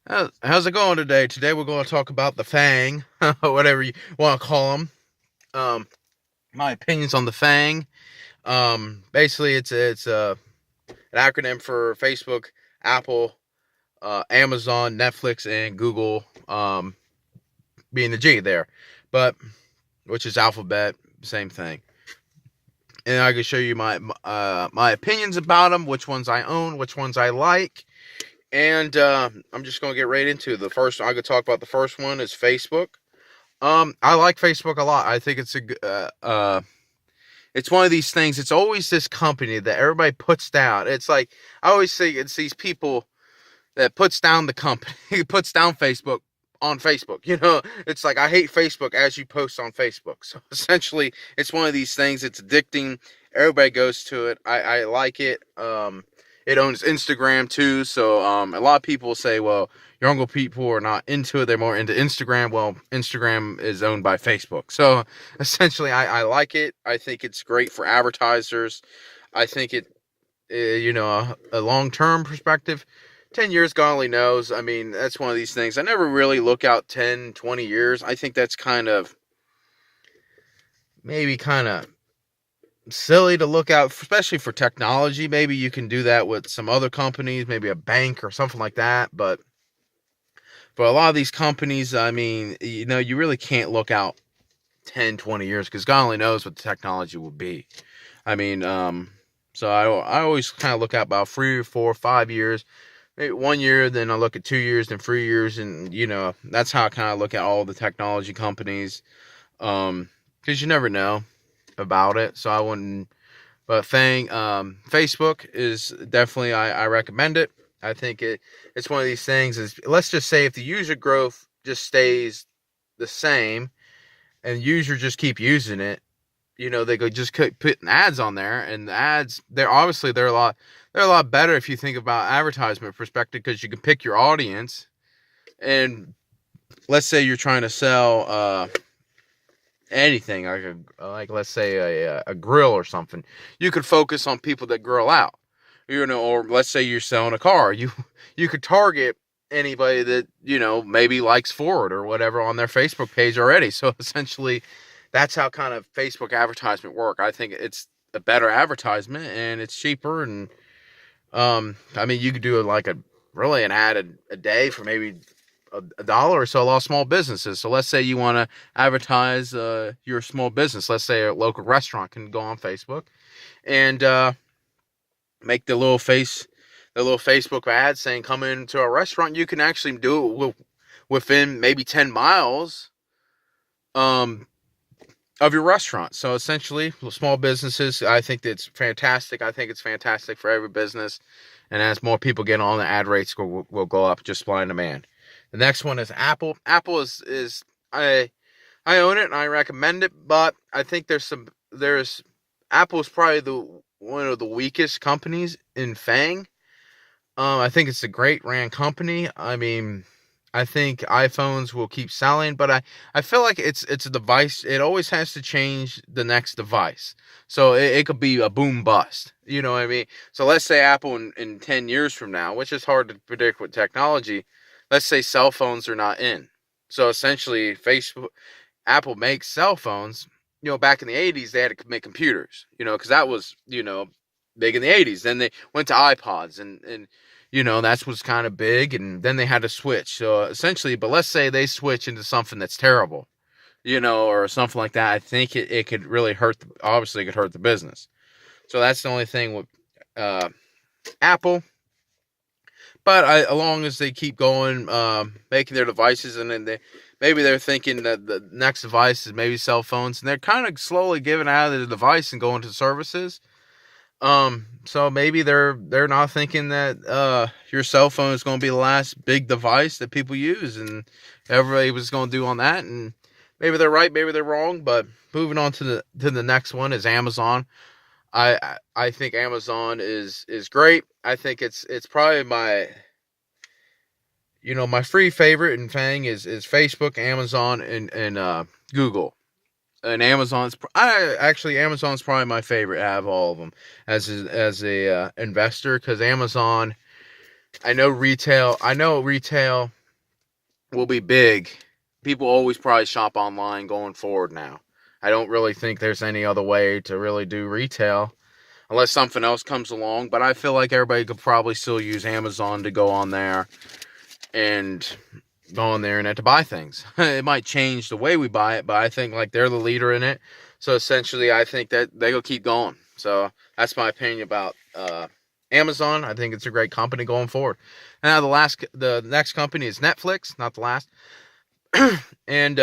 How's it going today? Today we're going to talk about the FAANG, whatever you want to call them. Um, my opinions on the FAANG. Basically, it's an acronym for Facebook, Apple, Amazon, Netflix, and Google. Being the G there, but which is alphabet, same thing. And I can show you my opinions about them, which ones I own, which ones I like. And I'm just gonna get right into the first. I could talk about the first one is Facebook. I like Facebook a lot. I think it's one of these things. It's always this company that everybody puts down. It's like I always say it's these people that puts down the company, puts down Facebook on Facebook. It's like I hate Facebook as you post on Facebook. So essentially, it's one of these things. It's addicting. Everybody goes to it. I like it. It owns Instagram too, so a lot of people say, well, younger people are not into it; they're more into Instagram. Well, Instagram is owned by Facebook, so essentially, I like it. I think it's great for advertisers. I think a long-term perspective, 10 years, God only knows. I mean, that's one of these things. I never really look out 10, 20 years. I think that's maybe kind of silly to look out, especially for technology. Maybe you can do that with some other companies, maybe a bank or something like that. But for a lot of these companies, I mean, you really can't look out 10, 20 years because God only knows what the technology will be. I mean, so I always kind of look out about 3 or 4 or 5 years, maybe 1 year, then I look at 2 years, then 3 years, and that's how I kind of look at all the technology companies, because you never know about it. So I wouldn't. But Facebook is definitely I recommend it. I think it's one of these things. Is let's just say if the user growth just stays the same and user just keep using it, they could just keep putting ads on there, and the ads they're a lot better if you think about advertisement perspective because you can pick your audience. And let's say you're trying to sell anything like let's say a grill or something, you could focus on people that grill out, or let's say you're selling a car, you could target anybody that maybe likes Ford or whatever on their Facebook page already. So essentially that's how kind of Facebook advertisement work. I think it's a better advertisement and it's cheaper. And I mean, you could do like an ad a day for maybe a dollar or so. A lot of small businesses. So let's say you want to advertise your small business. Let's say a local restaurant can go on Facebook and make the little Facebook ad saying come into a restaurant. You can actually do it within maybe 10 miles of your restaurant. So essentially, small businesses, I think that's fantastic. I think it's fantastic for every business. And as more people get on, the ad rates will go up, just supply and demand. The next one is Apple. Apple is I own it and I recommend it, but I think there's Apple is probably the one of the weakest companies in FAANG. I think it's a great ran company. I mean, I think iPhones will keep selling, but I feel like it's a device. It always has to change the next device. So it could be a boom bust. You know what I mean? So let's say Apple in 10 years from now, which is hard to predict with technology, let's say cell phones are not in. So essentially Apple makes cell phones. Back in the 80s, they had to make computers, because that was, big in the 80s. Then they went to iPods and that's what's kind of big, and then they had to switch. So essentially, but let's say they switch into something that's terrible, or something like that. I think it could really obviously it could hurt the business. So that's the only thing with Apple. But as long as they keep going, making their devices, and then maybe they're thinking that the next device is maybe cell phones, and they're kind of slowly giving out of the device and going to services. So maybe they're not thinking that your cell phone is going to be the last big device that people use, and everybody was going to do on that. And maybe they're right, maybe they're wrong. But moving on to the next one is Amazon. I think Amazon is great. I think it's probably my free favorite in FAANG is Facebook, Amazon, and Google. And Amazon's probably my favorite out of all of them as a investor, because Amazon, I know retail will be big. People always probably shop online going forward now. I don't really think there's any other way to really do retail unless something else comes along. But I feel like everybody could probably still use Amazon to go on there and go on the internet to buy things. It might change the way we buy it, but I think like they're the leader in it. So essentially, I think that they'll keep going. So that's my opinion about Amazon. I think it's a great company going forward. Now the next company is Netflix, not the last. And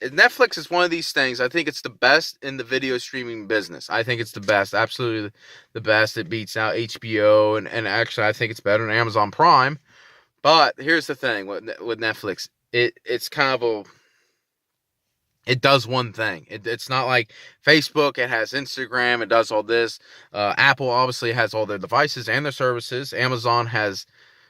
Netflix is one of these things. I think it's the best in the video streaming business. I think it's the best, absolutely the best. It beats out HBO, and actually I think it's better than Amazon Prime. But here's the thing with Netflix. It's kind of it does one thing. It's not like Facebook. It has Instagram. It does all this. Apple obviously has all their devices and their services. Amazon has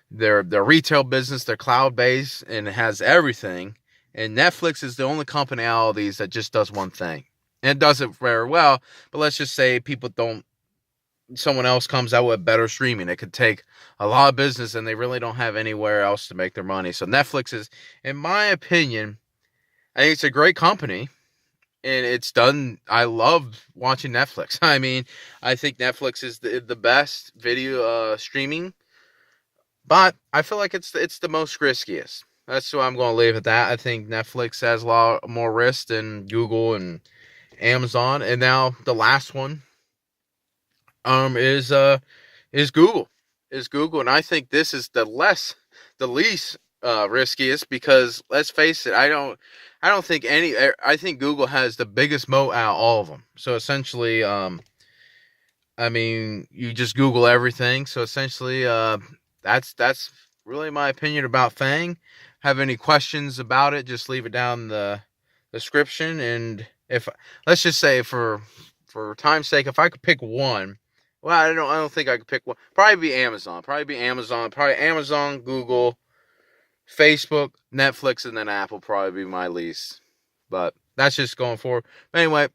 their retail business, their cloud base, and it has everything. And Netflix is the only company out of all these that just does one thing. And it does it very well. But let's just say someone else comes out with better streaming. It could take a lot of business and they really don't have anywhere else to make their money. So Netflix is, in my opinion, I think it's a great company. And it's done. I love watching Netflix. I mean, I think Netflix is the best video streaming. But I feel like it's the most riskiest. That's why I'm going to leave it at that. I think Netflix has a lot more risk than Google and Amazon. And now the last one is Google. Is Google, and I think this is the least riskiest because let's face it, I don't think I think Google has the biggest moat out of all of them. So essentially, I mean, you just Google everything. So essentially, that's really my opinion about FAANG. Have any questions about it? Just leave it down in the description. And if let's just say for time's sake, if I could pick one, well, I don't think I could pick one. Probably be Amazon. Probably Amazon, Google, Facebook, Netflix, and then Apple. Probably be my least. But that's just going forward. But anyway,